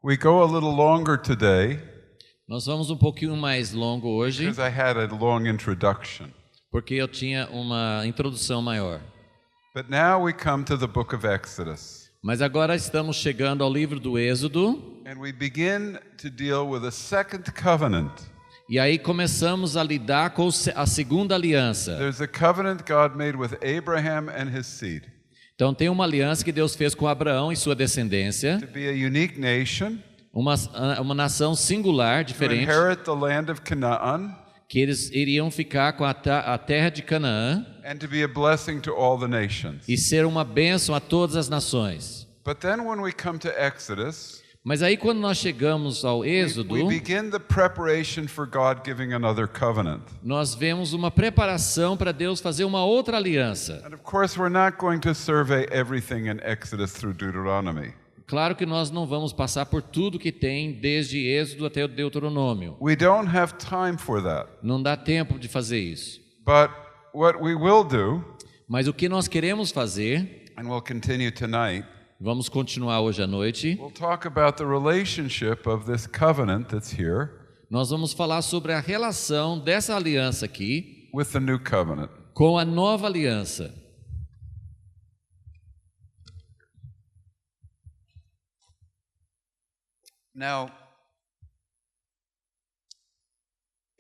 We go a little longer today Nós vamos um pouquinho mais longo hoje, because I had a long introduction. porque eu tinha uma introdução maior. But now we come to the book of Exodus. Mas agora estamos chegando ao livro do Êxodo, And we begin to deal with a second covenant. e aí começamos a lidar com a segunda aliança. There's a covenant God made with Abraham and his seed Então tem uma aliança que Deus fez com Abraão e sua descendência, to be a unique nation, uma nação singular, to diferente, inherit the land of Canaan, que eles iriam ficar com a terra de Canaã and to be a blessing to all the nations. e ser uma bênção a todas as nações. But then when we come to Exodus, Mas aí quando nós chegamos ao Êxodo, we begin the preparation for God giving another covenant. nós vemos uma preparação para Deus fazer uma outra aliança. And of course, we're not going to survey everything in Exodus through Deuteronomy. Claro que nós não vamos passar por tudo que tem desde Êxodo até o Deuteronômio. We don't have time for that. Não dá tempo de fazer isso. But what we will do, Mas o que nós queremos fazer, and we'll continue tonight, vamos continuar hoje à noite, we'll talk about the relationship of this covenant that's here nós vamos falar sobre a relação dessa aliança aqui with the new covenant. com a nova aliança. Now,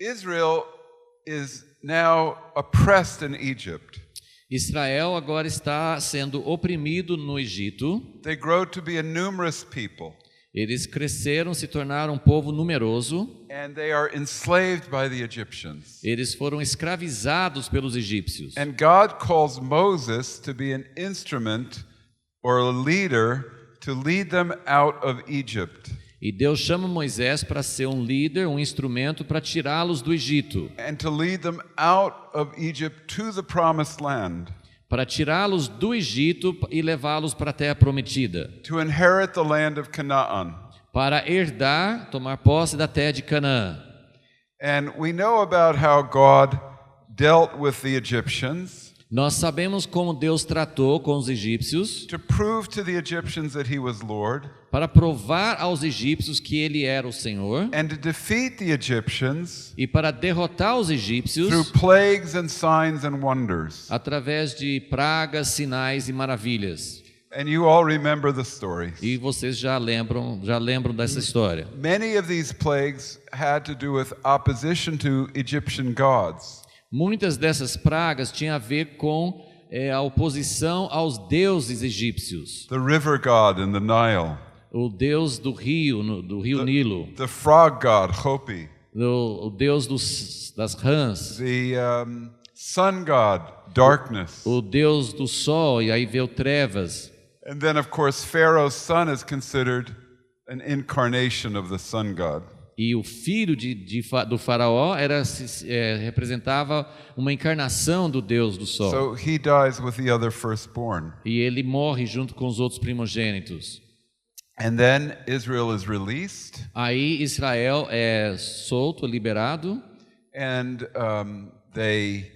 Israel is now oppressed in Egypt. Israel agora está sendo oprimido no Egito. They grow to be a numerous people, Eles cresceram, se tornaram um povo numeroso. and they are enslaved by the Egyptians. Eles foram escravizados pelos egípcios. And God calls Moses to be an instrument or a leader to lead them out of Egypt E Deus chama Moisés para ser um líder, um instrumento para tirá-los do Egito, and to lead them out of Egypt to the promised land, para tirá-los do Egito e levá-los para a terra prometida, to inherit the land of Canaan. para herdar, tomar posse da terra de Canaã. And we know about how God dealt with the Egyptians Nós sabemos como Deus tratou com os egípcios to prove to the Egyptians that he was Lord para provar aos egípcios que ele era o Senhor and to defeat the Egyptians e para derrotar os egípcios through plagues and signs and wonders. através de pragas, sinais e maravilhas. And you all remember the stories. E vocês já lembram dessa história. Many of these plagues had to do with opposition to Egyptian gods. Muitas dessas pragas tinham a ver com a oposição aos deuses egípcios. The river god in the Nile, O deus do rio Nilo, the frog god Hopi, o deus das rãs, the sun god Darkness. o deus do sol, e aí veio trevas. And then of course Pharaoh's son is considered an incarnation of the sun god. E o filho do faraó representava uma encarnação do Deus do Sol. So he dies with the other firstborn. E ele morre junto com os outros primogênitos. And then Israel is released. Aí Israel é solto, liberado. And they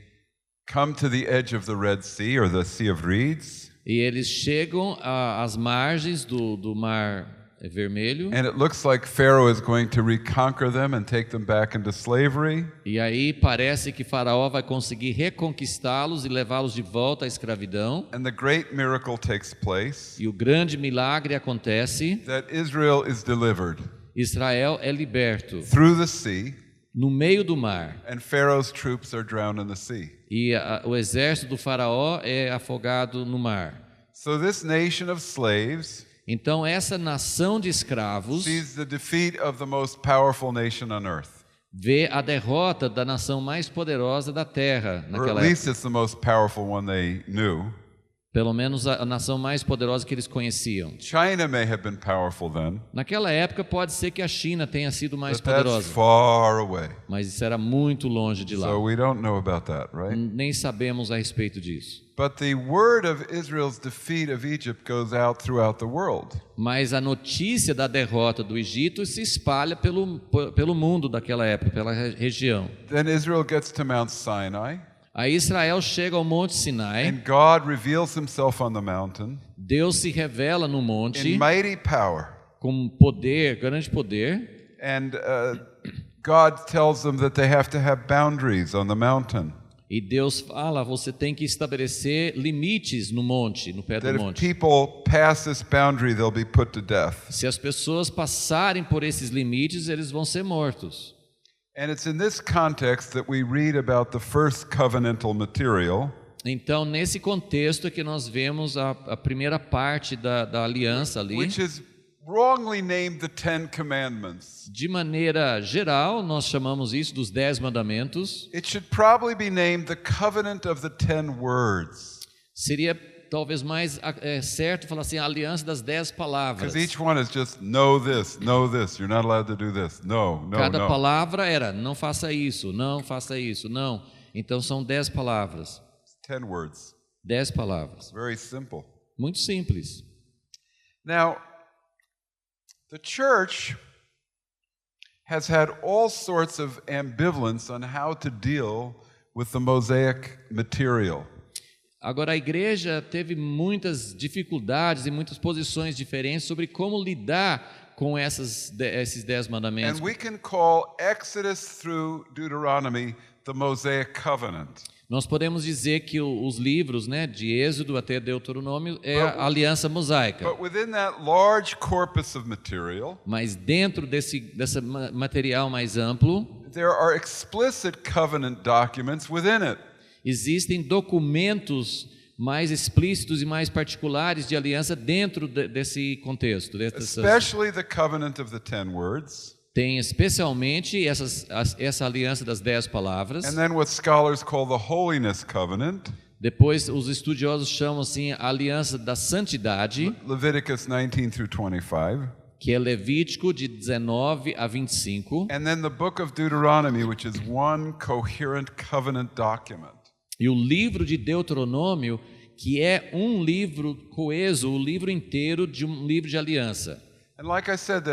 come to the edge of the Red Sea or the Sea of Reeds. E eles chegam às margens do Mar Vermelho. And it looks like Pharaoh is going to reconquer them and take them back into slavery. E aí parece que Faraó vai conseguir reconquistá-los e levá-los de volta à escravidão. And the great miracle takes place E o grande milagre acontece. that Israel is delivered Israel é liberto through the sea, no meio do mar. and Pharaoh's troops are drowned in the sea. E o exército do Faraó é afogado no mar. So this nation of slaves Então essa nação de escravos sees the defeat of the most powerful nation on earth. vê a derrota da nação mais poderosa da terra Or at naquela least época. it's the most powerful one they knew. Pelo menos a nação mais poderosa que eles conheciam. China may have been powerful then, Naquela época pode ser que a China tenha sido mais but that's poderosa, far away. mas isso era muito longe de lá. So we don't know about that, right? Nem sabemos a respeito disso. But the word of Israel's defeat of Egypt goes out throughout the world. Mas a notícia da derrota do Egito se espalha pelo mundo daquela época, pela região. Then Israel gets to Mount Sinai, Aí Israel chega ao Monte Sinai, and God reveals himself on the mountain Deus se revela no monte in mighty power. com poder, grande poder. And God tells them that they have to have boundaries on the mountain. E Deus fala, você tem que estabelecer limites no monte, no pé do That if monte. people pass this boundary, they'll be put to death. Se as pessoas passarem por esses limites, eles vão ser mortos. And it's in this context that we read about the first covenantal material, Então, nesse contexto é que nós vemos a primeira parte da aliança ali. which is wrongly named the Ten Commandments. De maneira geral, nós chamamos isso dos 10 mandamentos. It should probably be named the covenant of the 10 words, Seria talvez mais certo falar assim, a aliança das 10 palavras. because each one is just know this, you're not allowed to do this, no, Cada no. palavra era, não faça isso, não faça isso, não. Então são 10 palavras. 10 words. 10 palavras. Very simple. Muito simples. Now, the church has had all sorts of ambivalence on how to deal with the Mosaic material. Agora, a igreja teve muitas dificuldades e muitas posições diferentes sobre como lidar com esses 10 mandamentos. And we can call Exodus through Deuteronomy the Mosaic covenant. Nós podemos dizer que os livros, né, de Êxodo até Deuteronômio é a aliança mosaica. But within that large corpus of material, Mas dentro desse material mais amplo, there are explicit covenant documents within it. existem documentos mais explícitos e mais particulares de aliança dentro desse contexto. Especially the covenant of the 10 words. Tem especialmente essa aliança das 10 palavras. And then what scholars call the holiness covenant. Depois os estudiosos chamam assim a aliança da santidade, Leviticus 19 through 25. que é Levítico de 19 a 25. And then the book of Deuteronomy, which is one coherent covenant document. E o livro de Deuteronômio, que é um livro coeso, o livro inteiro de um livro de aliança. And like I said,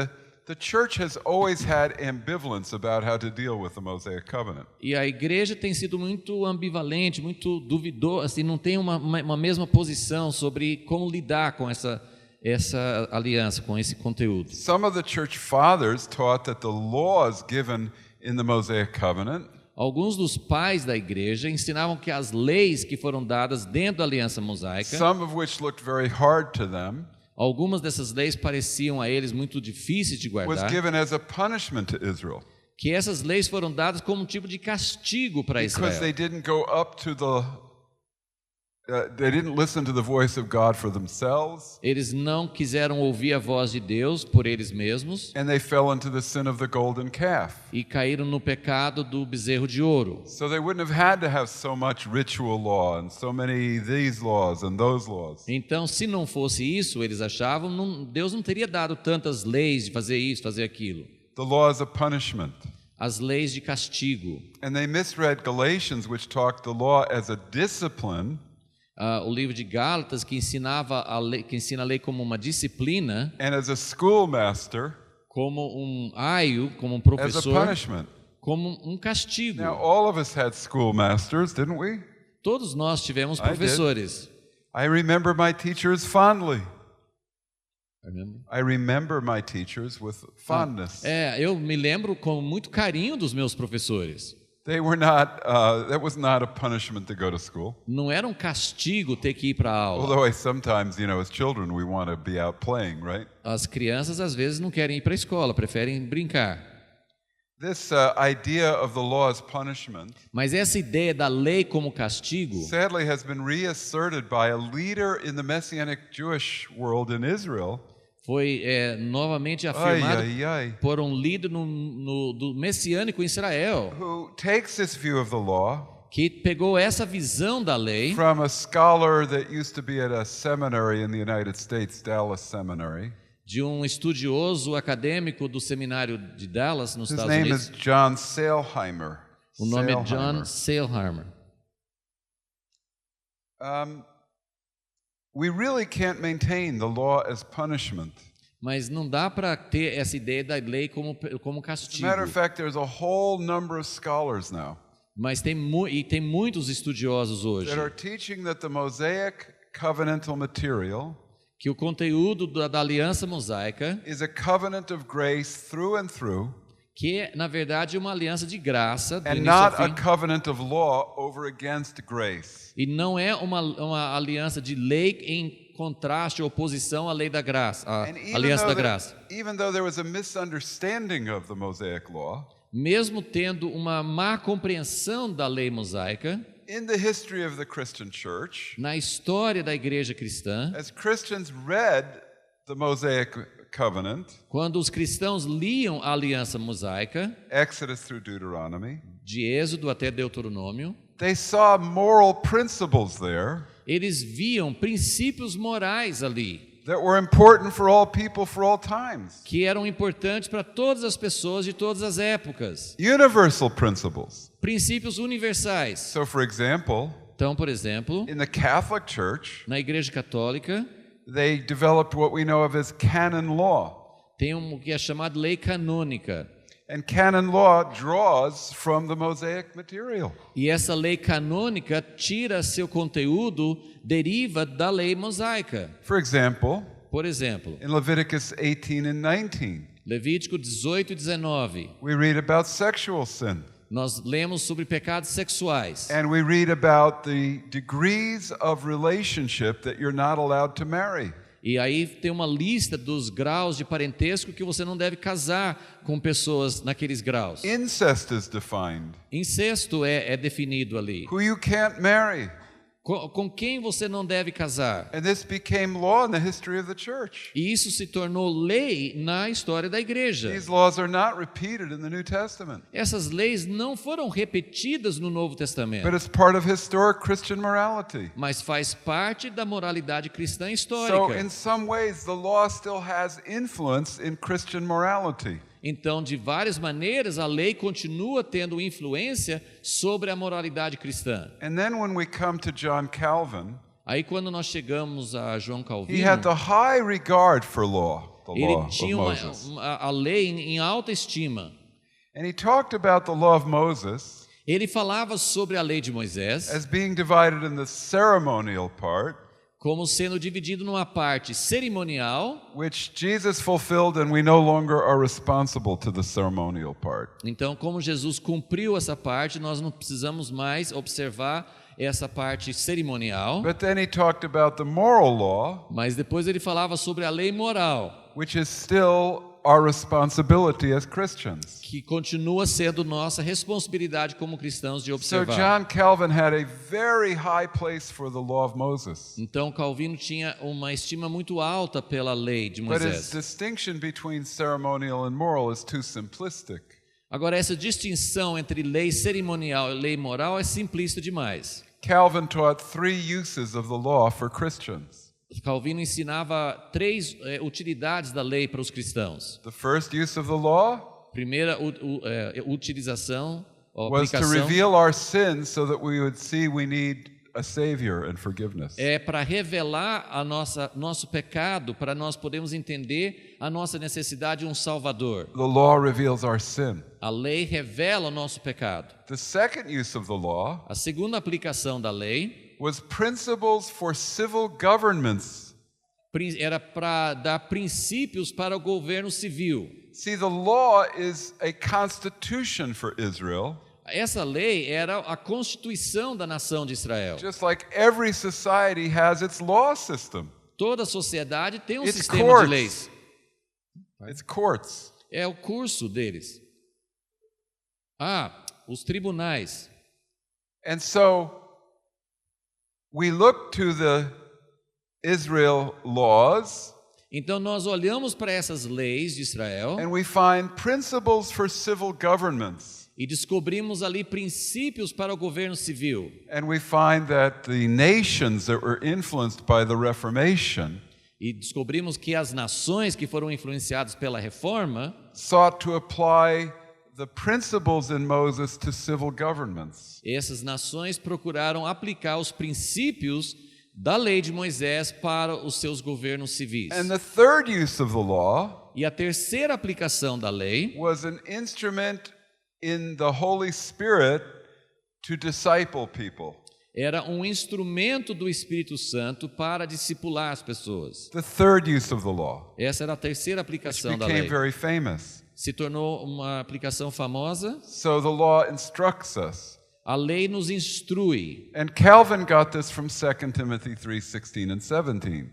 the church has always had ambivalence about how to deal with the Mosaic covenant. E a igreja tem sido muito ambivalente, muito duvidosa, assim, não tem uma mesma posição sobre como lidar com essa aliança, com esse conteúdo. Some of the church fathers taught that the laws given in the Mosaic covenant Alguns dos pais da igreja ensinavam que as leis que foram dadas dentro da aliança mosaica, some of which looked very hard to them, algumas dessas leis pareciam a eles muito difíceis de was guardar, given as a punishment to Israel que essas leis foram dadas como um tipo de castigo para because Israel. they didn't go up to they didn't listen to the voice of God for themselves, Eles não quiseram ouvir a voz de Deus por eles mesmos and they fell into the sin of the golden calf. e caíram no pecado do bezerro de ouro. So they wouldn't have had to have so much ritual law and so many these laws and those laws. Então, se não fosse isso, eles achavam, Deus não teria dado tantas leis de fazer isso, fazer aquilo. The laws of punishment. As leis de castigo. And they misread Galatians, which talked the law as a discipline, O livro de Gálatas, que ensina a lei como uma disciplina, and as a schoolmaster, como um aio, como um as a professor, punishment. como um castigo. Now, all of us had schoolmasters, didn't we? Todos nós tivemos I did. professores. I remember my teachers fondly. I remember my teachers with fondness. Eu me lembro com muito carinho dos meus professores. They were not, that was not a punishment to go to school. Não era um castigo ter que ir para a aula. Although sometimes, as children, we want to be out playing, right? As crianças às vezes não querem ir para a escola, preferem brincar. This idea of the law as punishment, Mas essa ideia da lei como castigo sadly, has been reasserted by a leader in the Messianic Jewish world in Israel. foi novamente Ay, afirmado ay, ay. por um líder do messiânico em Israel, Who takes this view of the law que pegou essa visão da lei from a scholar that used to be at a seminary in the United States, Dallas Seminary. de um estudioso acadêmico do seminário de Dallas, nos His Estados name Unidos. is John Sailheimer. O nome é John Sailheimer. Sailhamer. We really can't maintain the law as punishment. Mas não dá para ter essa ideia da lei como As a castigo. matter of fact, there's a whole number of scholars now Mas tem muitos estudiosos hoje that are teaching that the Mosaic covenantal material que o conteúdo da aliança mosaica, is a covenant of grace through and through, que é, na verdade, uma aliança de graça, do and início ao not a fim, covenant of law over against grace. e não é uma aliança de lei em contraste ou oposição à lei da graça, à And aliança da graça. even though there was a misunderstanding of the Mosaic law, Mesmo tendo uma má compreensão da lei mosaica, in the history of the Christian church, na história da igreja cristã, as Christians read the Mosaic covenant, quando os cristãos liam a aliança mosaica, Exodus through Deuteronomy, de Êxodo até Deuteronômio, they saw moral principles there eles viam princípios morais ali, that were important for all people for all times. que eram importantes para todas as pessoas de todas as épocas. Universal principles. Princípios universais. So, for example, Então, por exemplo, in the Catholic Church, na Igreja Católica, they developed what we know of as canon law. tem o que é chamado lei canônica. And canon law draws from the Mosaic material. E essa lei canônica tira seu conteúdo, deriva da lei mosaica. For example, Por exemplo, in Leviticus 18 and 19, Levítico 18 e 19, we read about sexual sin. nós lemos sobre pecados sexuais. And we read about the degrees of relationship that you're not allowed to marry. E aí tem uma lista dos graus de parentesco que você não deve casar com pessoas naqueles graus. Incest is defined. Incesto é definido ali. Who you can't marry. Com quem você não deve casar. And this became law in the history of the church. E isso se tornou lei na história da igreja. These laws are not repeated in the New Testament, Essas leis não foram repetidas no Novo Testamento, but it's part of historic Christian morality. mas faz parte da moralidade cristã So, histórica. in some ways, the law still has influence in Christian morality. Então, de várias maneiras, a lei continua tendo influência sobre a moralidade cristã. And then when we come to John Calvin, Aí, quando nós chegamos a João he Calvino, had the high regard for law, the law ele of tinha Moses. a lei em alta estima. And he talked about the law of Moses Ele falava sobre a lei de Moisés as being divided in the ceremonial part, como sendo dividido numa parte cerimonial. which Jesus fulfilled, and we no longer are responsible to the ceremonial part. Então, como Jesus cumpriu essa parte, nós não precisamos mais observar essa parte cerimonial. But then he talked about the moral law, Mas depois ele falava sobre a lei moral, which is still our responsibility as Christians. que continua sendo nossa responsabilidade como cristãos de So observar. John Calvin had a very high place for the law of Moses. Então, Calvino tinha uma estima muito alta pela lei de But his Moisés. distinction between ceremonial and moral is too simplistic. Agora, essa distinção entre lei cerimonial e lei moral é simplista demais. Calvin taught three uses of the law for Christians. Calvino ensinava três utilidades da lei para os cristãos. The first use of the law Primeira utilização ou was to aplicação reveal our sins so that we would see we need a savior and forgiveness. é para revelar a nosso pecado, para nós podermos entender a nossa necessidade de um Salvador. The law reveals our sin. A lei revela o nosso pecado. The second use of the law A segunda aplicação da lei was principles for civil governments. era para dar princípios para o governo civil. See, the law is a constitution for Israel, Essa lei era a constituição da nação de Israel. just like every society has its law system. Toda sociedade tem um It's sistema courts. de leis. It's courts. É o curso deles. Os tribunais. And so we look to the Israel laws Então nós olhamos para essas leis de Israel and we find principles for civil governments. e descobrimos ali princípios para o governo civil. And we find that the nations that were influenced by the Reformation E descobrimos que as nações que foram influenciadas pela reforma sought to apply the principles in Moses to civil governments. essas nações procuraram aplicar os princípios da lei de Moisés para os seus governos civis. And the third use of the law E a terceira aplicação da lei was an instrument in the Holy Spirit to disciple people. era um instrumento do Espírito Santo para discipular as pessoas. The third use of the law, Essa era a terceira which aplicação da became lei. very famous. Se tornou uma aplicação famosa. So the law instructs us. A lei nos instrui. And Calvin got this from 2 Timothy 3:16 and 17.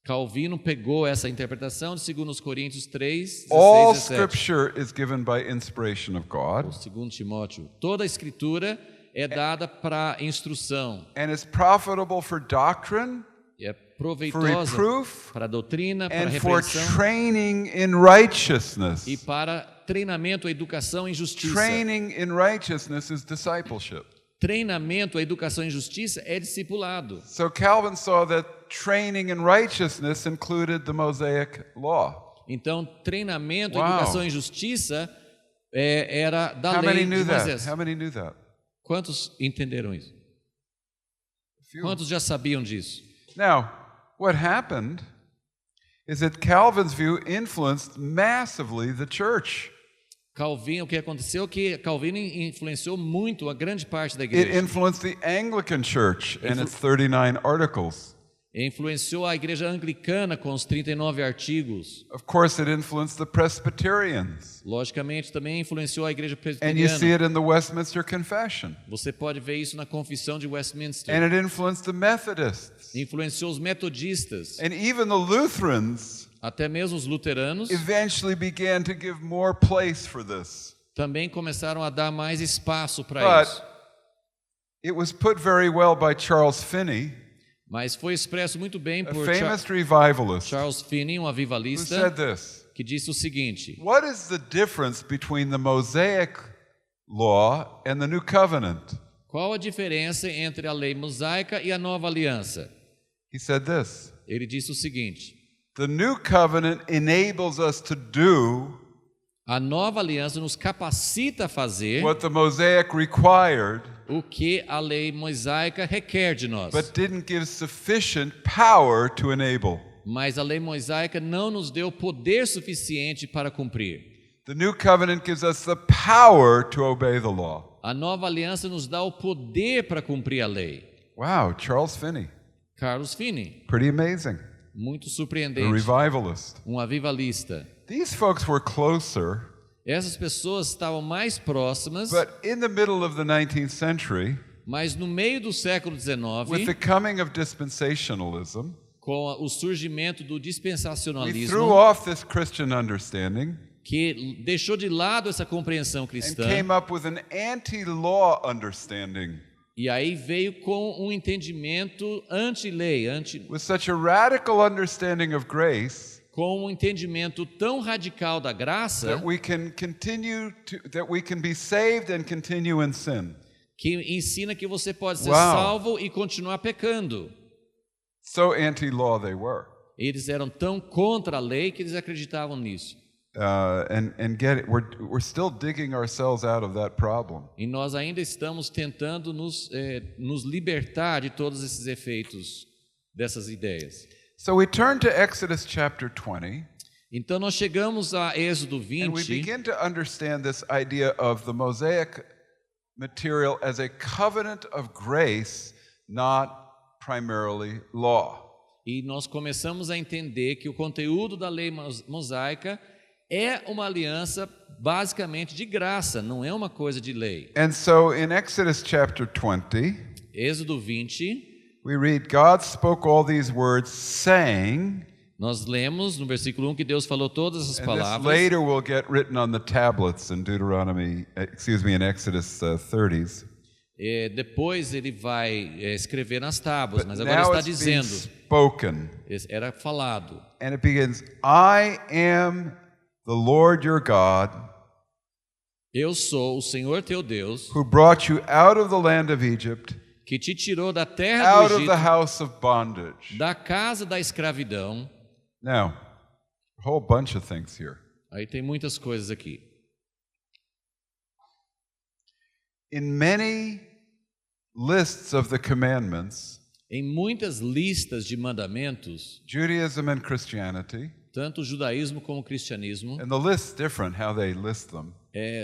Calvino pegou essa interpretação de 2 Coríntios 3, 16 All e 17. scripture is given by inspiration of God 2 Timóteo. Toda a escritura é dada para instrução. and is profitable for doctrine, É for proveitosa reproof, para a doutrina, para a and for repreensão training in righteousness. e para treinamento, a educação em justiça. Training in righteousness is discipleship. Treinamento, a educação em justiça é discipulado. So Calvin saw that training in righteousness included the Mosaic law. Então, treinamento, Wow. educação em justiça era da How many lei knew de that? Moisés. How many knew that? Quantos entenderam isso? A few. Quantos já sabiam disso? Now, what happened is that Calvin's view influenced massively the church. Calvino, o que aconteceu é que Calvino influenciou muito a grande parte da It igreja. influenced the Anglican Church and its 39 articles. Influenciou a igreja anglicana com os 39 artigos. Of course, it influenced the Presbyterians. Logicamente, também influenciou a igreja And you see presbiteriana. it in the Westminster Confession. Você pode ver isso na Confissão de Westminster. And it influenced the Methodists. Influenciou os metodistas. And even the Lutherans Até mesmo os luteranos eventually began to give more place for this. também começaram a dar mais espaço para But isso. it was put very well by Charles Finney, Mas foi expresso muito bem a por famous revivalist, Charles Finney, um who avivalista, said this: que disse o seguinte: what is the difference between the Mosaic law and the New Covenant? qual a diferença entre a lei mosaica e a nova aliança? He said this: Ele disse o seguinte: the New Covenant enables us to do a nova aliança nos capacita a fazer what the Mosaic required, o que a lei mosaica requer de nós. but didn't give sufficient power to enable. Mas a lei mosaica não nos deu poder suficiente para cumprir. The New Covenant gives us the power to obey the law. A nova aliança nos dá o poder para cumprir a lei. Wow, Charles Finney, Carlos Finney, pretty amazing. muito A surpreendente, revivalist. um avivalista. These folks were closer, Essas pessoas estavam mais próximas, but in the middle of the 19th century, mas no meio do século with the XIX, coming of dispensationalism, com o surgimento do we dispensacionalismo, threw off this Christian understanding que deixou de lado essa compreensão and cristã, came up with an anti-law understanding. e aí veio com um entendimento anti-lei, With such a radical understanding of grace com um entendimento tão radical da graça, that we can be saved and continue in sin. que ensina que você pode ser Uau. salvo e continuar pecando. So anti-law they were. Eles eram tão contra a lei que eles acreditavam nisso. We're still digging ourselves out of that problem. E nós ainda estamos tentando nos libertar de todos esses efeitos dessas ideias. So we turn to Exodus chapter 20, Então nós chegamos a Êxodo and we 20 begin to understand this idea of the Mosaic material as a covenant of grace, not primarily law. e nós começamos a entender que o conteúdo da lei mosaica é uma aliança basicamente de graça, não é uma coisa de lei. And so in Exodus chapter 20, Êxodo 20, we read, God spoke all these words, saying, nós lemos no versículo 1 que Deus falou todas essas and this palavras. later will get written on the tablets in in Exodus 30s. Depois ele vai escrever nas tábuas, But mas agora now está it's being dizendo, spoken. era falado. And it begins, I am the Lord your God, Eu sou o Senhor teu Deus, who brought you out of the land of Egypt, que te tirou da terra out do of the Egito, house of bondage. da casa da escravidão. Now, a whole bunch of things here. Aí tem muitas coisas aqui. In many lists of the commandments, Em muitas listas de mandamentos, Judaism and Christianity, tanto o judaísmo como o cristianismo. And the list's different how they list them.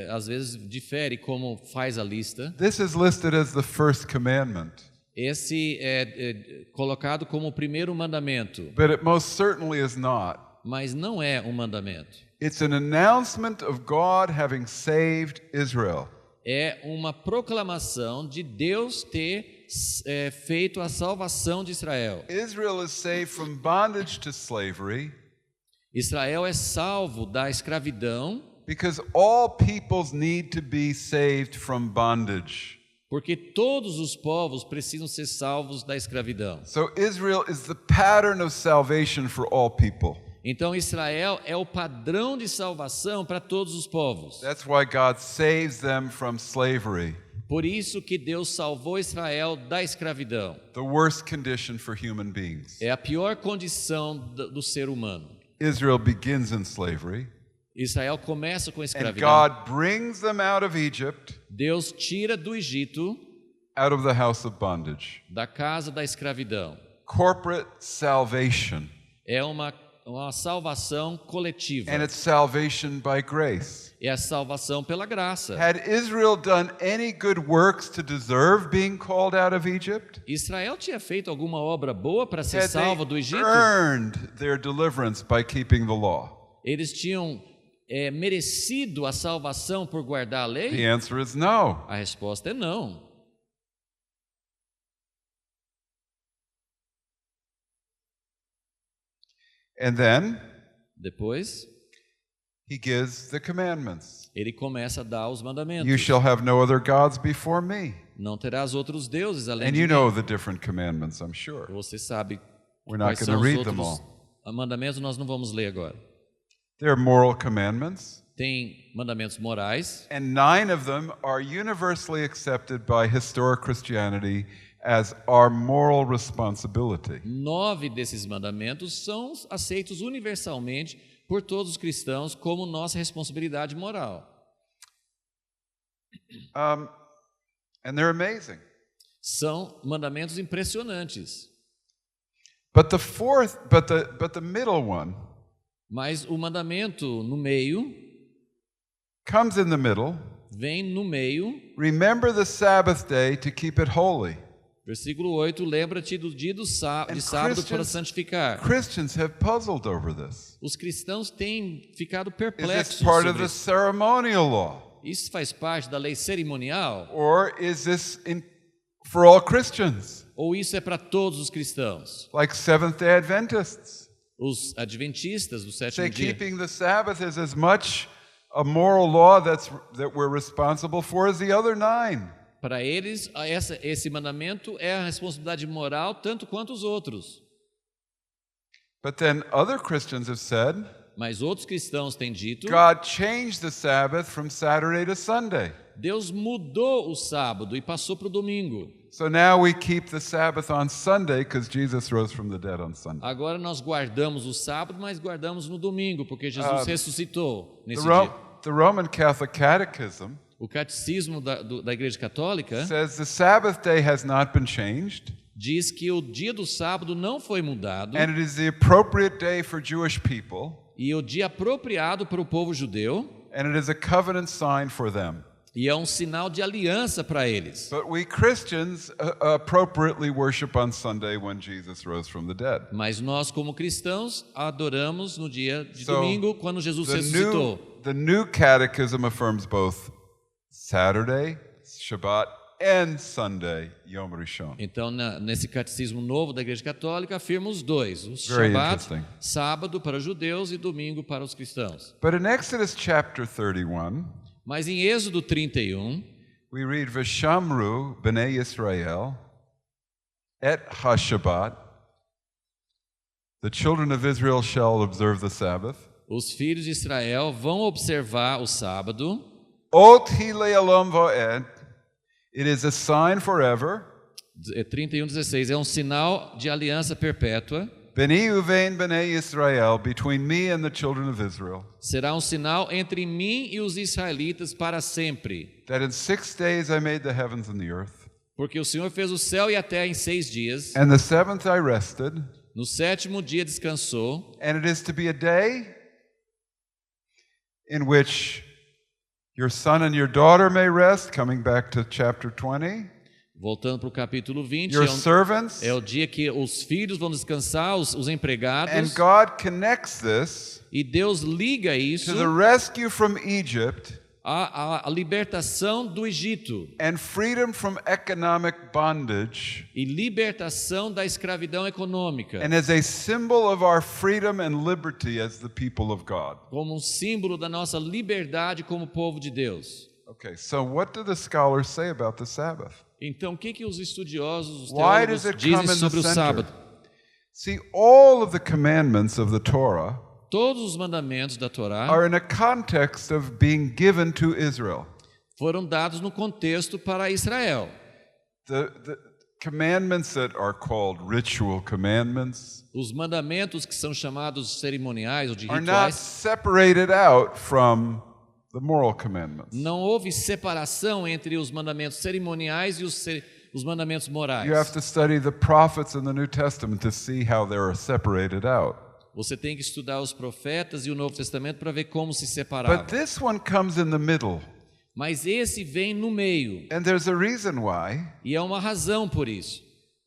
Às vezes difere como faz a lista. This is listed as the first commandment, Esse é colocado como o primeiro mandamento, but it most certainly is not. mas não é um mandamento. It's an announcement of God having saved Israel. É uma proclamação de Deus ter feito a salvação de Israel. Israel is saved from bondage to slavery Israel é salvo da escravidão, because all peoples need to be saved from bondage. porque todos os povos precisam ser salvos da escravidão. So Israel is the pattern of salvation for all people. Então Israel é o padrão de salvação para todos os povos. That's why God saves them from slavery, Por isso que Deus salvou Israel da escravidão. the worst condition for human beings. É a pior condição do ser humano. Israel begins in slavery, Israel começa com a and escravidão. God brings them out of Egypt, Deus tira do Egito, out of the house of bondage. da casa da escravidão. Corporate salvation, É uma salvação coletiva. and it's salvation by grace. É a salvação pela graça. Had Israel done any good works to deserve being called out of Egypt? Israel tinha feito alguma obra boa para ser Had salvo do they Egito? earned their deliverance by keeping the law? Eles tinham merecido a salvação por guardar a lei? The answer is no. A resposta é não. And then Depois, he gives the commandments. ele começa a dar os mandamentos. You shall have no other gods before me. Não terás outros deuses além And de you mim. know the different commandments, I'm sure. Você sabe We're not quais going são to os read them outros all. mandamentos, nós não vamos ler agora. There are moral commandments, Tem mandamentos morais, and 9 of them are universally accepted by historic Christianity as our moral responsibility. 9 desses mandamentos são aceitos universalmente por todos os cristãos como nossa responsabilidade moral. And they're amazing. São mandamentos impressionantes. But the fourth, but the middle one Mas o mandamento no meio, comes in the middle. vem no meio. Remember the Sabbath day to keep it holy. Versículo 8, lembra-te do dia de sábado para santificar. Christians have puzzled over this. Os cristãos têm ficado Is perplexos this part of sobre the isso. ceremonial law? Isso faz parte da lei cerimonial? Or is this for all Christians, Ou isso é para todos os cristãos? like Seventh-day Adventists? Os adventistas do sétimo Say dia. keeping the Sabbath is as much a moral law that we're responsible for as the other 9. Para eles, esse mandamento é a responsabilidade moral tanto quanto os outros. But then other Christians have said, Mas outros cristãos têm dito, God changed the Sabbath from Saturday to Sunday. Deus mudou o sábado e passou para o domingo. So now we keep the Sabbath on Sunday because Jesus rose from the dead on Sunday. Agora nós guardamos o sábado, mas guardamos no domingo, porque Jesus ressuscitou nesse The, dia. the Roman Catholic Catechism O catecismo da Igreja Católica says the Sabbath day has not been changed, diz que o dia do sábado não foi mudado and it is the appropriate day for Jewish people, e o dia apropriado para o povo judeu and it is a covenant sign for them. e é um sinal de aliança para eles. But we Christians appropriately worship on Sunday when Jesus rose from the dead. Mas nós, como cristãos, adoramos no dia de So, domingo, quando Jesus ressuscitou. The new catechism affirms both Saturday, Shabbat, and Sunday, Yom Rishon. Então, nesse catecismo novo da Igreja Católica, afirma os dois: o Very Shabat, interesting. sábado para os judeus e domingo para os cristãos. But in Exodus chapter 31, Mas em Êxodo 31, we read, Veshamru b'nei Yisrael et ha-Shabbat. The children of Israel shall observe the Sabbath. os filhos de Israel vão observar o sábado. Ot hi le'olam va'ed. It is a sign forever. 31:16 é um sinal de aliança perpétua. Beni uvein b'nei Yisrael, between me and the children of Israel, Será um sinal entre mim e os israelitas para sempre. that in 6 days I made the heavens and the earth, Porque o Senhor fez o céu e a terra em 6 dias. and the seventh I rested. No sétimo dia descansou, and it is to be a day in which your son and your daughter may rest, coming back to chapter 20, voltando para o capítulo 20, your servants, é o dia que os filhos vão descansar, os and empregados, God connects this e Deus liga isso to the rescue from Egypt à libertação do Egito and freedom from economic bondage, e libertação da escravidão econômica, and as a symbol of our freedom and liberty as the people of God. como um símbolo da nossa liberdade como povo de Deus. Okay, so what do the scholars say about the Sabbath? Então, o que os estudiosos, os Why teólogos does it dizem come in the sobre o center? sábado? See, all of the commandments of the Torah Todos os mandamentos da Torá are in a context of being given to Israel. foram dados no contexto para Israel. The commandments that are called ritual commandments Os mandamentos que são chamados cerimoniais ou de are not rituais, separated out from the moral commandments. não houve separação entre os mandamentos cerimoniais e os mandamentos morais. You have to study the prophets in the New Testament to see how they are separated out. Você tem que estudar os profetas e o Novo Testamento para ver como se separava. But this one comes in the middle. Mas esse vem no meio, And there's a reason why. e é uma razão por isso.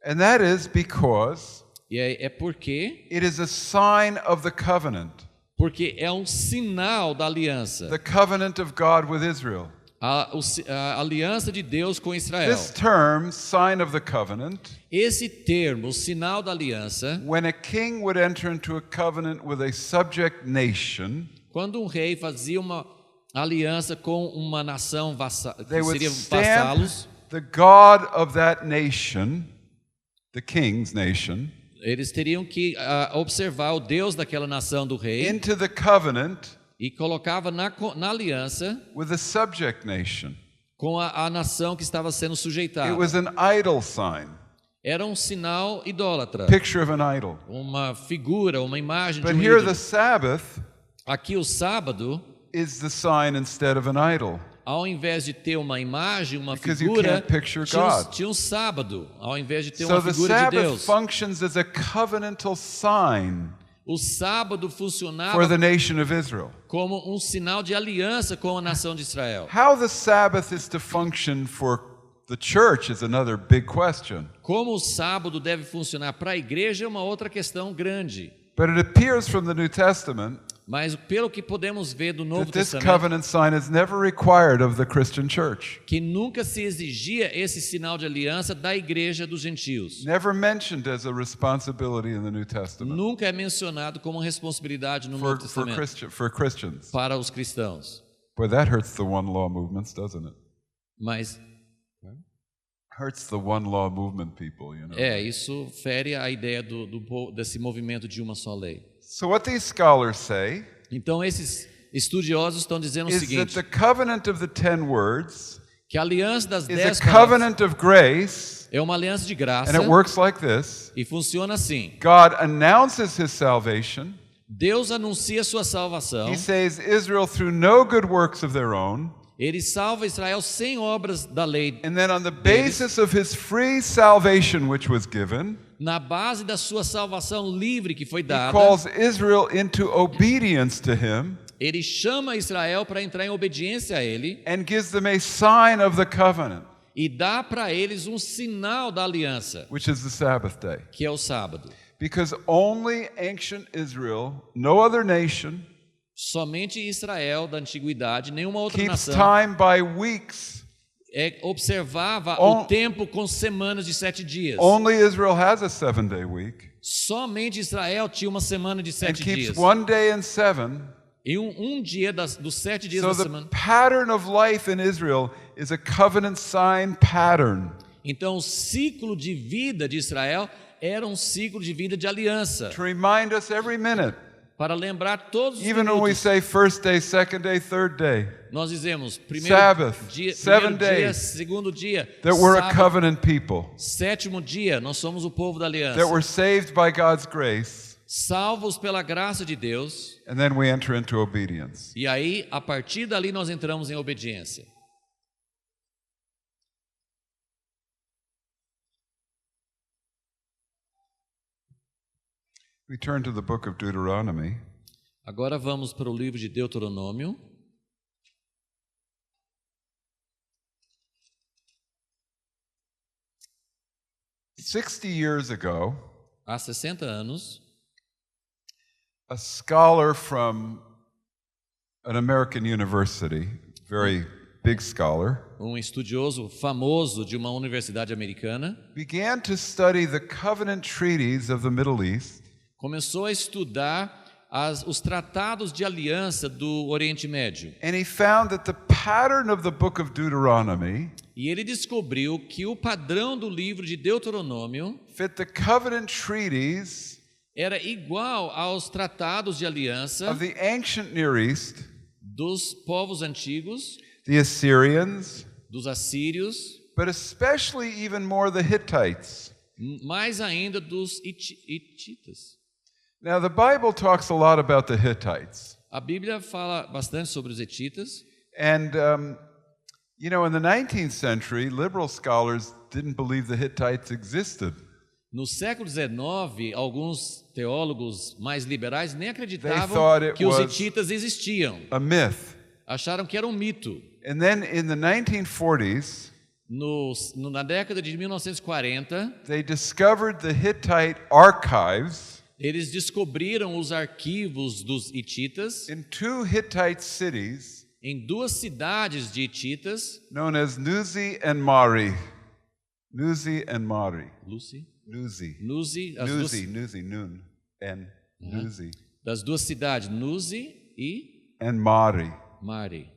And that is because E é porque it is a sign of the covenant. Porque é um sinal da aliança. The covenant of God with Israel. A aliança de Deus com Israel. This term, sign of the covenant, Esse termo, o sinal da aliança, when a king would enter into a covenant with a subject nation, quando um rei fazia uma aliança com uma nação que they would seriam stamp vassalos, the God of that nation, the king's nation, eles teriam que observar o Deus daquela nação do rei into the covenant e colocava na aliança with the subject nation. com a nação que estava sendo sujeitada. It was an idol sign, Era um sinal idólatra, picture of an idol. uma figura, uma imagem de But um here ídolo. the Sabbath Aqui o sábado, is the sign instead of an idol. ao invés de ter uma imagem, uma Because you figura, can't picture tinha God. tinha um sábado, ao invés de ter So uma the figura de Sabbath Deus. functions as a covenantal sign O sábado for funcionava the nation of Israel. como um sinal de aliança com a nação de Israel. How the Sabbath is to function for the church is another big question. Como o sábado deve funcionar para a igreja é uma outra questão grande. But it appears from the New Testament Mas pelo que podemos ver do Novo that this Testamento, covenant sign is never required of the Christian church. que nunca se exigia esse sinal de aliança da igreja dos gentios. Never mentioned as a responsibility in the New Testament Nunca é mencionado como responsabilidade no Novo Testamento for Christians. para os cristãos. Boy, that hurts the one law movements, doesn't it? Mas Hurts the one law movement people, you know. isso fere a ideia desse movimento de uma só lei. So what these scholars say Então esses estudiosos estão dizendo o is that seguinte, the covenant of the 10 words que a aliança das is 10 a palavras covenant of grace, é uma aliança de graça and it works like this. e funciona assim. God announces his salvation. Deus anuncia sua salvação, He saves Israel through no good works of their own. ele salva Israel sem obras da lei. And then on the basis of his free salvation which was given, Na base da sua salvação livre que foi he dada, calls Israel into obedience to him ele chama Israel para entrar em obediência a ele and gives them a sign of the covenant, e dá para eles um sinal da aliança, which is the Sabbath day. que é o sábado. Because only ancient Israel, no other nation, Somente Israel da antiguidade, nenhuma outra keeps nação, time by weeks. observava On- o tempo com semanas de 7 dias. Only Israel has a 7-day week Somente Israel tinha uma semana de and 7 keeps dias. one day in 7. E um dia dos 7 dias So da the semana. pattern of life in Israel is a covenant sign pattern Então o ciclo de vida de Israel era um ciclo de vida de aliança, to remind us every minute, para lembrar todos os even when we minutos. say first day, second day, third day, Nós dizemos primeiro Sabbath, dia, 7 primeiro dia, days, segundo dia, that we're a sábado, covenant people, sétimo dia, nós somos o povo da aliança. that we're saved by God's grace, Salvos pela graça de Deus, and then we enter into obedience. e aí, a partir dali, nós entramos em obediência. We turn to the book of Deuteronomy. Agora vamos para o livro de Deuteronômio. Years ago, Há 60 anos, a scholar from an American university, very big scholar, um estudioso famoso de uma universidade americana, began to study the covenant treaties of the Middle East começou a estudar os tratados de aliança do Oriente Médio. and he found that the pattern of the book of Deuteronomy E ele descobriu que o padrão do livro de Deuteronômio fit the covenant treaties era igual aos tratados de aliança of the ancient Near East, dos povos antigos, the Assyrians, dos assírios, but especially even more the Hittites. mais ainda dos hititas. Now, the Bible talks a lot about the Hittites. A Bíblia fala bastante sobre os hititas. And, in the 19th century, liberal scholars didn't believe the Hittites existed. No século XIX, alguns teólogos mais liberais nem They acreditavam thought it que os was hititas existiam. a myth. Acharam que era um mito. And then in the 1940s, Na década de 1940, they discovered the Hittite archives eles descobriram os arquivos dos hititas in two Hittite cities em duas cidades de hititas. known as Nuzi and Mari. Nuzi and Mari. Lucy? Nuzi. Nuzi, Nuzi, Nun, and Nuzi. das duas cidades, Nuzi e And Mari. Mari.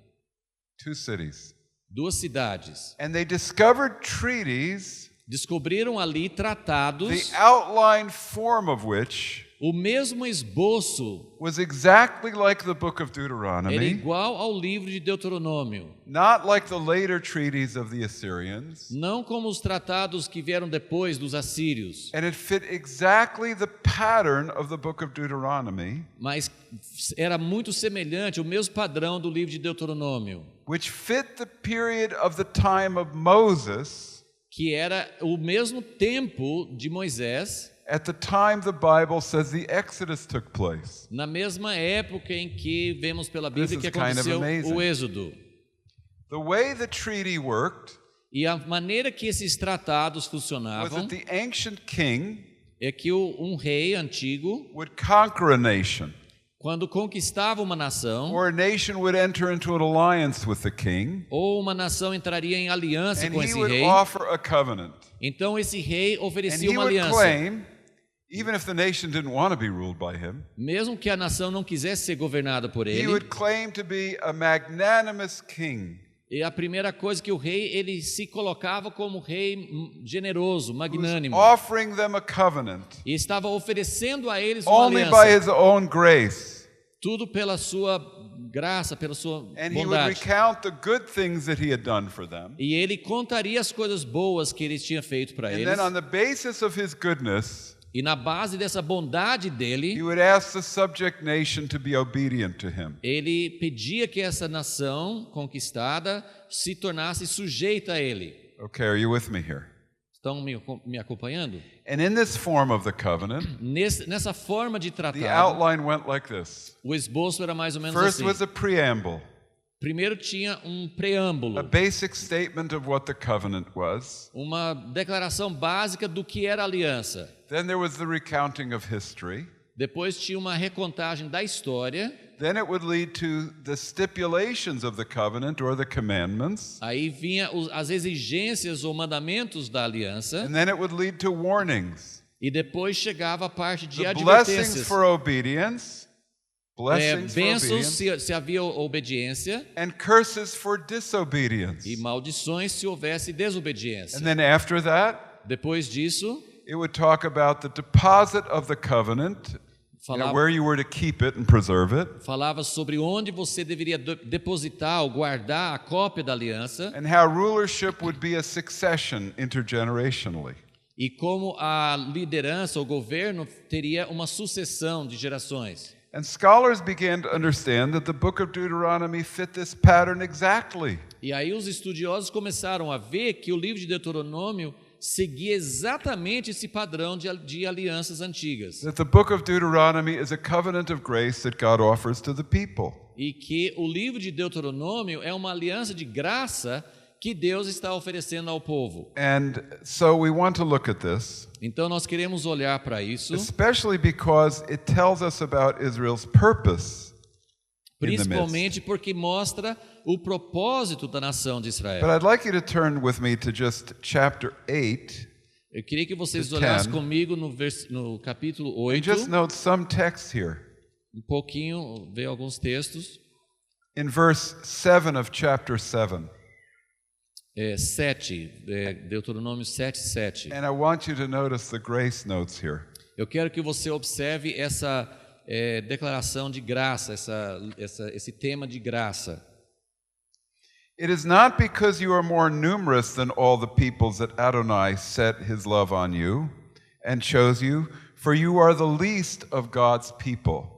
Two cities. Duas cidades. And they discovered treaties, Descobriram ali tratados, the outline form of which o mesmo esboço was exactly like the book of era Deuteronomy, igual ao livro de Deuteronômio. not like the later treaties of the Assyrians, Não como os tratados que vieram depois dos assírios, and it fit exactly the pattern of the book of Deuteronomy, mas era muito semelhante, o mesmo padrão do livro de Deuteronômio, which fit the period of the time of Moses, que era o mesmo tempo de Moisés, at the time the Bible says the Exodus took place. na mesma época em que vemos pela This Bíblia is que kind of aconteceu amazing. o Êxodo. The way the treaty worked E a maneira que esses tratados was funcionavam that the ancient king é que um rei antigo, would conquer a nation, quando conquistava uma nação, or a nation would enter into an alliance with the king, ou uma nação entraria em aliança and com he esse would rei, offer a covenant. então esse rei And oferecia he uma would aliança. claim, even if the nation didn't want to be ruled by him, Mesmo que a nação não quisesse ser governada por he ele, would claim to be a magnanimous king e a primeira coisa que o rei, ele se colocava como rei generoso, who's magnânimo, offering them a covenant e estava oferecendo a eles uma only by aliança, his own grace. tudo pela sua graça, pela sua And he would bondade. recount the good things that he had done for them. E ele contaria as coisas boas que ele tinha feito para And eles. then on the basis of his goodness, E na base dessa bondade he dele, would ask the subject nation to be obedient to him. ele pedia que essa nação conquistada se tornasse sujeita a ele. Okay, are you with me here? Estão me acompanhando? And in this form of the covenant, Nessa forma de the tratado, outline went like this. o esboço era mais ou menos First assim. was a preamble, Primeiro tinha um a preâmbulo, basic statement of what the covenant was. uma declaração básica do que era a aliança. Then there was the recounting of history. Depois tinha uma recontagem da história. Then it would lead to the stipulations of the covenant or the commandments. Aí vinha as exigências ou mandamentos da aliança. And then it would lead to warnings. E depois chegava a parte de The blessings advertências. for obedience, blessings for Bênçãos obedience, se havia obediência and curses for disobedience. e maldições se houvesse desobediência. And then after that, Depois disso, it would talk about the deposit of the covenant, where you were to keep it and preserve it, falava sobre onde você deveria depositar ou guardar a cópia da aliança and how rulership would be a succession intergenerationally. e como a liderança ou governo teria uma sucessão de gerações. And scholars began to understand that the book of Deuteronomy fit this pattern exactly. E aí os estudiosos começaram a ver que o livro de Deuteronômio seguia exatamente esse padrão de alianças antigas. That the book of Deuteronomy is a covenant of grace that God offers to the people. E que o livro de Deuteronômio é uma aliança de graça que Deus está oferecendo ao povo. And so we want to look at this, Então nós queremos olhar para isso, especially because it tells us about Israel's purpose in the midst. principalmente porque mostra o propósito da nação de Israel. But I'd like you to turn with me to just chapter 8 Eu queria que vocês to olhassem 10. comigo no capítulo and 8, just note some texts here. um pouquinho, ver alguns textos. In verse 7 of chapter 7. 7, Deuteronômio 7:7. And I want you to notice the grace notes here. Eu quero que você observe essa declaração de graça, esse tema de graça. It is not because you are more numerous than all the peoples that Adonai set his love on you and chose you, for you are the least of God's people.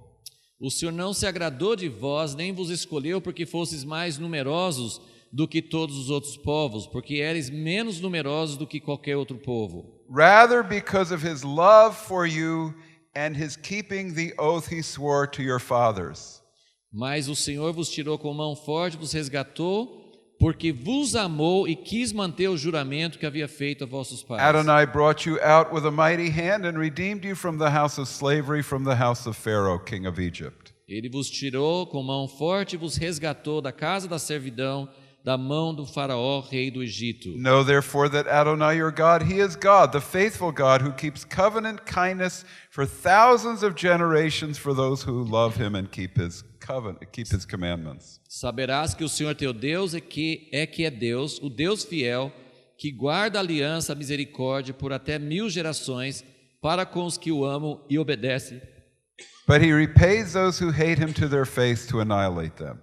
O Senhor não se agradou de vós, nem vos escolheu porque fosses mais numerosos do que todos os outros povos, porque eres menos numerosos do que qualquer outro povo. Rather, because of his love for you and his keeping the oath he swore to your fathers. Mas o Senhor vos tirou com mão forte, vos resgatou, porque vos amou e quis manter o juramento que havia feito a vossos pais. Adonai brought you out with a mighty hand and redeemed you from the house of slavery, from the house of Pharaoh, king of Egypt. Ele vos tirou com mão forte e vos resgatou da casa da servidão, da mão do faraó, rei do Egito. Know therefore that Adonai your God, he is God, the faithful God, who keeps covenant kindness for thousands of generations for those who love him and keep his covenant, keep his commandments. Saberás que o Senhor teu Deus é Deus, o Deus fiel, que guarda a aliança, a misericórdia por até 1000 gerações para com os que o amam e obedecem. But he repays those who hate him to their face to annihilate them.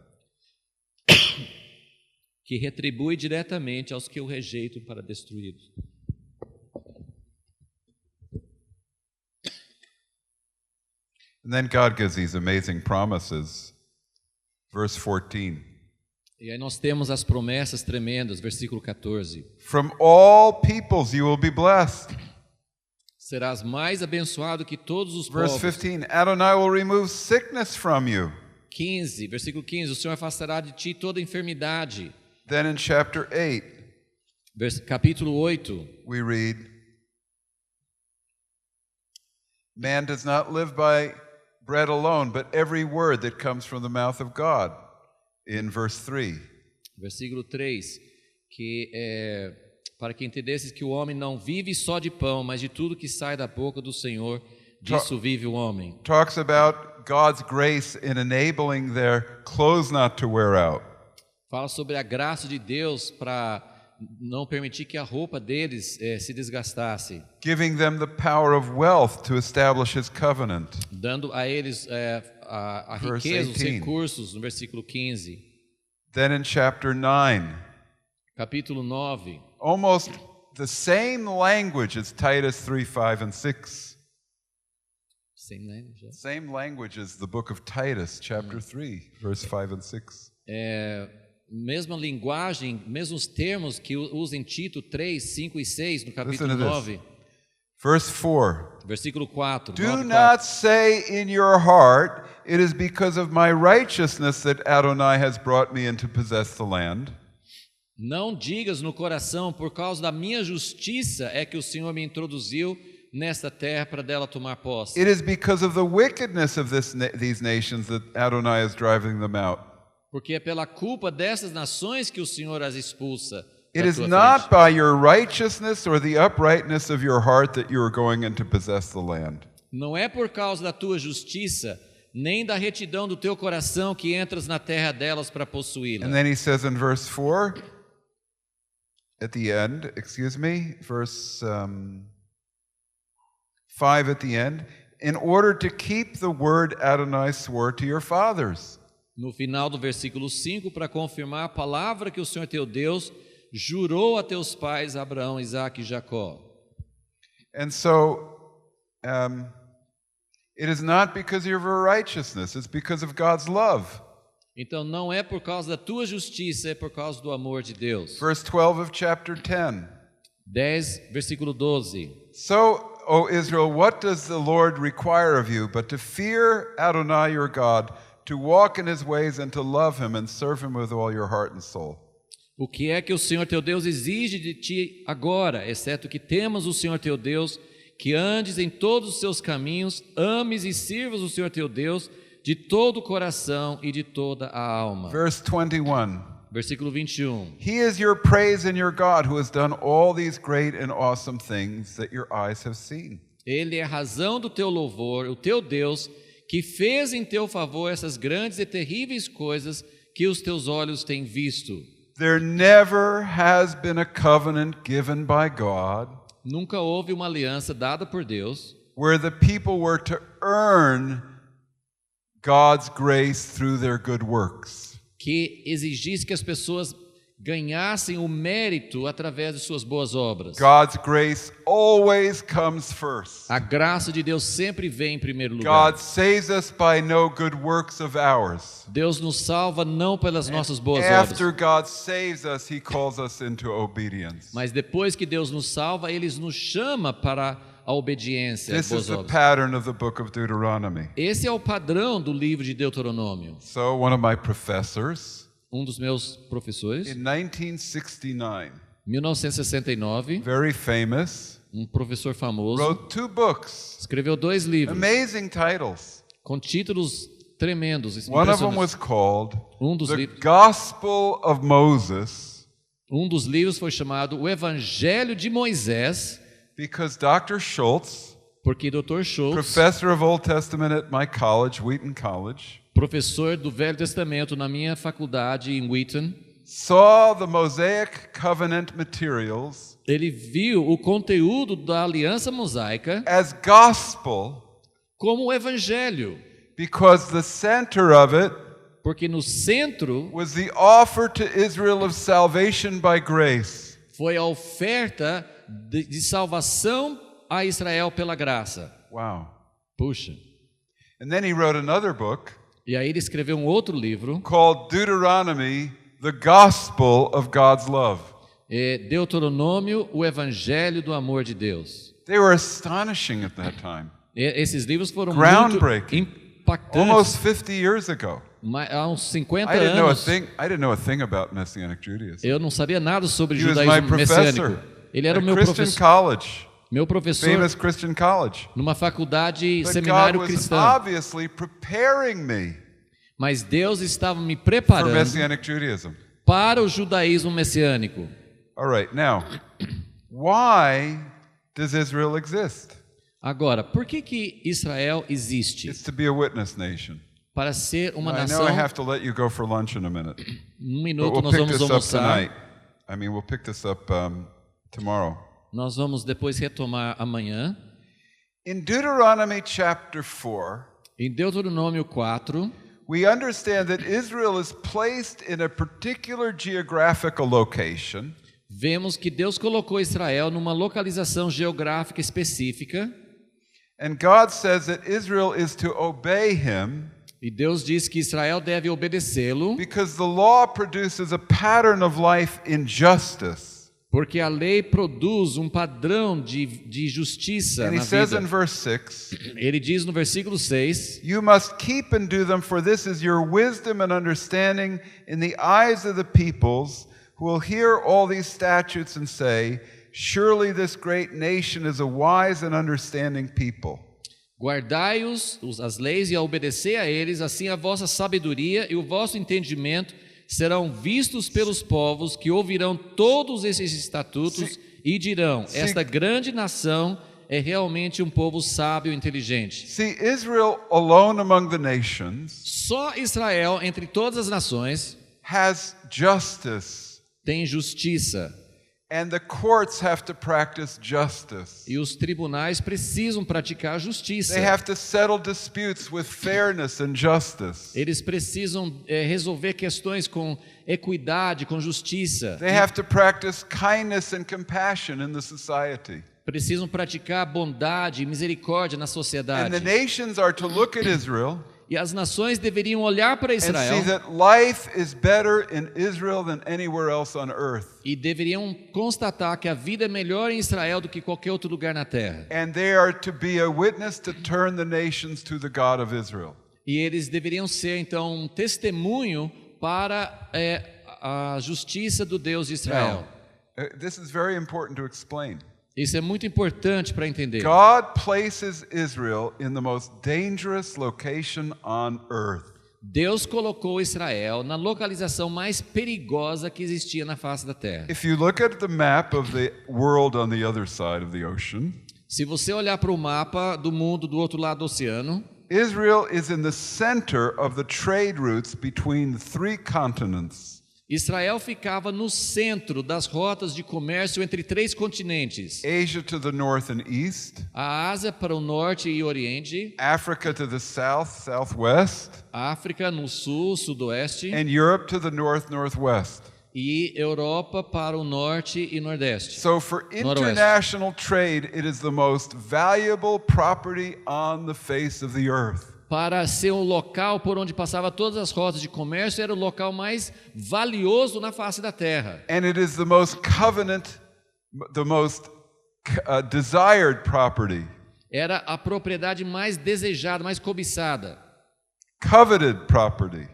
Que retribui diretamente aos que o rejeitam para destruí-los. And then God gives these amazing promises. Verse 14. E aí nós temos as promessas tremendas, versículo 14. From all peoples you will be blessed. Serás mais abençoado que todos os Verse povos. 15. Adonai will remove sickness from you. 15, versículo 15. O Senhor afastará de ti toda enfermidade. Then in chapter 8, Capítulo 8. we read, man does not live by bread alone, but every word that comes from the mouth of God. In verse 3. Versículo 3, para que entendesses que o homem não vive só de pão, mas de tudo que sai da boca do Senhor, disso vive o homem. Talks about God's grace in enabling their clothes not to wear out. Fala sobre a graça de Deus para não permitir que a roupa deles se desgastasse, Giving them the power of wealth to establish his covenant. dando a eles a Verse riqueza, os 18. recursos, no versículo 15. Then in chapter 9, Capítulo 9, almost the same language as Titus 3, 5, and 6. sem lembra já? Same language as the book of Titus, chapter 3, verse 5 and 6. Mesma linguagem, mesmos termos que usa em Tito 3, 5 e 6, no capítulo Listen to this. 9, Verse 4. versículo 4. Do 9, 4. not say in your heart, it is because of my righteousness that Adonai has brought me in to possess the land. Não digas no coração, por causa da minha justiça é que o Senhor me introduziu nesta terra para dela tomar posse. It is because of the wickedness of these nations that Adonai is driving them out. Porque é pela culpa dessas nações que o Senhor as expulsa. It da is tua not frente. by your righteousness or the uprightness of your heart that you are going in to possess the land. Não é por causa da tua justiça, nem da retidão do teu coração que entras na terra delas para possuí-la. And then he says in verse 4, at the end, verse 5 at the end, in order to keep the word Adonai swore to your fathers. No final do versículo 5, para confirmar a palavra que o Senhor teu Deus jurou a teus pais, Abraão, Isaque e Jacó. And so, it is not because of your righteousness, it's because of God's love. Então não é por causa da tua justiça, é por causa do amor de Deus. Verse 12 of chapter 10. 10, versículo 12. So, O Israel, what does the Lord require of you but to fear Adonai your God, to walk in his ways and to love him and serve him with all your heart and soul? O que é que o Senhor teu Deus exige de ti agora, exceto que temas o Senhor teu Deus, que andes em todos os seus caminhos, ames e sirvas o Senhor teu Deus de todo o coração e de toda a alma. Verse 21. Versículo 21. He is your praise and your God who has done all these great and awesome things that your eyes have seen. Ele é a razão do teu louvor, o teu Deus, que fez em teu favor essas grandes e terríveis coisas que os teus olhos têm visto. There never has been a covenant given by God Nunca houve uma aliança dada por Deus where the people were to earn God's grace through their good works. que exigisse que as pessoas ganhassem o mérito através de suas boas obras. God's grace always comes first. A graça de Deus sempre vem em primeiro lugar. God saves us by no good works of ours. Deus nos salva não pelas nossas boas After obras, God saves us, he calls us into obedience. mas depois que Deus nos salva, Ele nos chama para a obediência, as This boas is the obras. pattern of the book of Deuteronomy. Esse é o padrão do livro de Deuteronômio. So one of my professors Um dos meus professores, in 1969, 1969, very famous, um professor famoso, wrote 2 books, escreveu 2 livros amazing titles. com títulos tremendos, One of them impressionantes. was called Dos The livros- Gospel of Moses, Um dos livros foi chamado O Evangelho de Moisés, because Dr. Schultz, porque Dr. Schultz, professor of Old Testament at my college, Wheaton College, professor do Velho Testamento na minha faculdade em Wheaton, saw the Mosaic covenant materials ele viu o conteúdo da Aliança Mosaica as gospel como o Evangelho, because the center of it porque no centro was the offer to Israel of salvation by grace. foi a oferta de salvação a Israel pela graça. Wow. Puxa. And then he wrote another book E aí ele escreveu um outro livro, called Deuteronomy, the Gospel of God's Love. Deuteronômio, o Evangelho do amor de Deus. They were astonishing at that time. Esses livros foram muito Groundbreaking. impactantes. Almost 50 years ago. Há uns 50 I anos, didn't know a thing about Messianic Judaism. eu não sabia nada sobre He was my judaísmo professor messiânico. Ele era at o meu Christian professor, College, meu professor famous Christian college. numa faculdade, But God seminário was cristão. obviously preparing me Mas Deus estava me for preparando Messianic Judaism. para o judaísmo messiânico. All right, now, why does Israel exist? Agora, por que Israel existe? It's to be a witness nation. Para ser uma I know nação. I have to let you go for lunch in a minute, Um but minuto we'll nós pick vamos this up almoçar. tonight. We'll pick this up tomorrow. Nós vamos depois retomar amanhã. In Deuteronomy chapter 4, Em Deuteronômio 4, we understand that Israel is placed in a particular geographical location vemos que Deus colocou Israel numa localização geográfica específica. and God says that Israel is to obey him E Deus diz que Israel deve obedecê-lo, because the law produces a pattern of life in justice. porque a lei produz um padrão de justiça And he na says vida. in verse 6, Ele diz no versículo 6, you must keep and do them, for this is your wisdom and understanding in the eyes of the peoples who will hear all these statutes and say, surely this great nation is a wise and understanding people. guardai-os, as leis, e a obedecer a eles, assim a vossa sabedoria e o vosso entendimento serão vistos pelos povos que ouvirão todos esses estatutos e dirão, esta grande nação é realmente um povo sábio e inteligente. See, Israel alone among the nations Só Israel, entre todas as nações, has justice, tem justiça. and the courts have to practice justice. E os tribunais precisam praticar justiça. They have to settle disputes with fairness and justice. Eles precisam resolver questões com equidade, com justiça. They have to practice kindness and compassion in the society. Precisam praticar bondade e misericórdia na And sociedade. the nations are to look at Israel E as nações deveriam olhar para and see Israel that life is better in Israel than anywhere else on earth. e deveriam constatar que a vida é melhor em Israel do que qualquer outro lugar na terra. And they are to be a witness to turn the nations to the God of Israel. E eles deveriam ser, então, um testemunho para a justiça do Deus de Israel. Now, this is very important to explain. Isso é muito importante para entender. God places Israel in the most dangerous location on earth. Deus colocou Israel na localização mais perigosa que existia na face da terra. If you look at the map of the world on the other side of the ocean, Se você olhar para o mapa do mundo do outro lado do oceano, Israel is in the center of the trade routes between the three continents. Israel ficava no centro das rotas de comércio entre 3 continentes: Asia to the north and east, a Ásia para o norte e oriente, Africa to the south, southwest, África no sul, sudoeste and Europe to the north, northwest. e Europa para o norte e nordeste. So for international trade, it is the most valuable property on the face of the earth. Para ser o local por onde passava todas as rotas de comércio, era o local mais valioso na face da terra. And it is the most the most desired property. Era a propriedade mais desejada, mais cobiçada. Coveted property.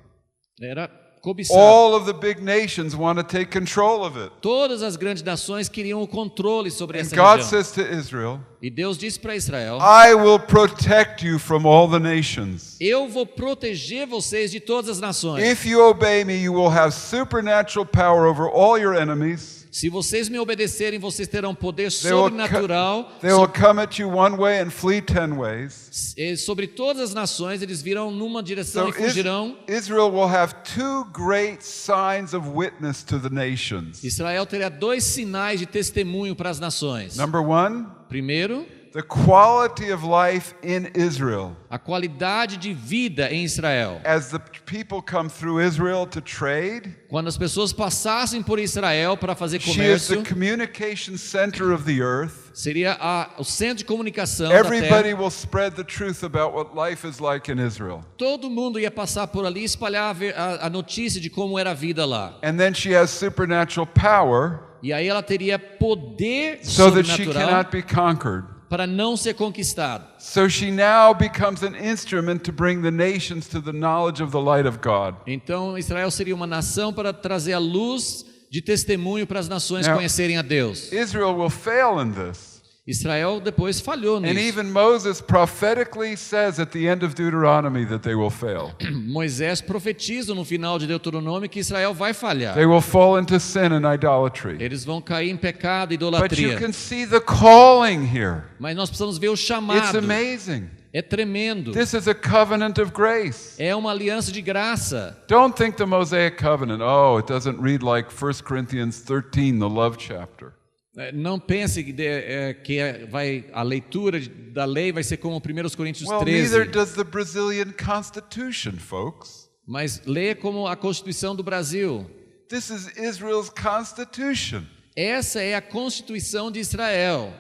Era cobiçada. All of the big nations want to take control of it. Todas as grandes nações queriam o controle sobre And essa God região. says to Israel, E Deus disse para Israel: I will protect you from all the nations. eu vou proteger vocês de todas as nações. If you obey me, you will have supernatural power over all your enemies. Se vocês me obedecerem, vocês terão poder They will sobrenatural They will come at you one way and flee 10 ways. sobre todas as nações. Eles virão numa direção So e fugirão. Israel will have 2 great signs of witness to the nations. Israel terá 2 sinais de testemunho para as nações. Number 1, Primeiro, the quality of life in Israel. a qualidade de vida em Israel. As the people come through Israel to trade, Quando as pessoas passassem por Israel para fazer she is the comércio, communication center of the earth. seria o centro de comunicação da Everybody terra. will spread the truth about what life is like in Israel. Todo mundo ia passar por ali e espalhar a notícia de como era a vida lá. And then she has supernatural power E aí ela teria poder so that she sobrenatural cannot be conquered. para não ser conquistado. So she now becomes an instrument to bring the nations to the knowledge of the light of God. Então Israel seria uma nação para trazer a luz de testemunho para as nações Now, conhecerem a Deus. Israel will fail in this. Israel depois falhou And nisso. even Moses prophetically says at the end of Deuteronomy that they will fail. Moisés profetiza no final de Deuteronômio que Israel vai falhar. They will fall into sin and idolatry. Eles vão cair em pecado e But you idolatria. can see the calling here. Mas nós precisamos ver o It's chamado. amazing. É tremendo. This is a covenant of grace. É uma aliança de graça. Don't think the Mosaic covenant, oh, it doesn't read like 1 Corinthians 13, the love chapter. Não pense que a leitura da lei vai ser como 1 Coríntios Well, neither 13. does the Brazilian Constitution, folks. Mas leia como a Constituição do Brasil. This is Israel's constitution. Essa é a Constituição de Israel.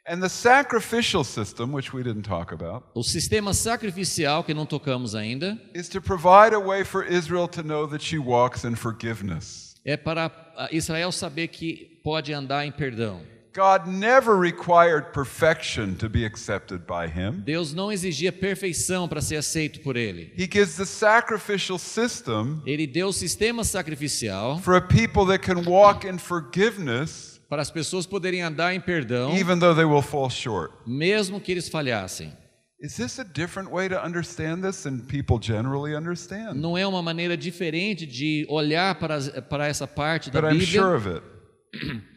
And the sacrificial system, which we didn't talk about, O sistema sacrificial, que não tocamos ainda, is to provide a way for Israel to know that she walks in forgiveness. é para Israel saber que pode andar em perdão. God never required perfection to be accepted by him. Deus não exigia perfeição para ser aceito por ele. He gives the sacrificial system Ele deu o sistema sacrificial for a people that can walk in forgiveness para as pessoas poderem andar em perdão, even though they will fall short. mesmo que eles falhassem. Is this a different way to understand this than people generally understand? Não é uma maneira diferente de olhar para essa parte da But I'm Bíblia? sure of it.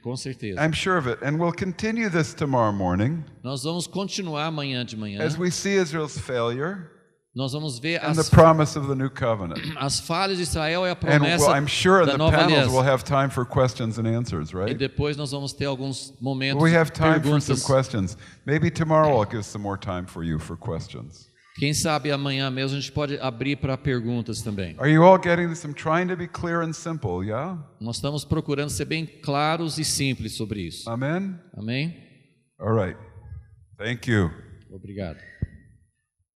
Com certeza. I'm sure of it. And we'll continue this tomorrow morning Nós vamos continuar amanhã de manhã. as we see Israel's failure Nós vamos ver and the as promise of the new covenant. falhas de Israel e a And promessa I'm sure in da the nova panels aliança. we'll have time for questions and answers, E right? depois nós vamos ter alguns momentos We de have time for some perguntas. questions. Maybe tomorrow I'll give some more time for you for questions. Quem sabe amanhã mesmo a gente pode abrir para perguntas também. Are you all getting this? I'm trying to be clear and simple, yeah? Nós estamos procurando ser bem claros e simples sobre isso. Amen? Amém? All right. Thank you. Obrigado.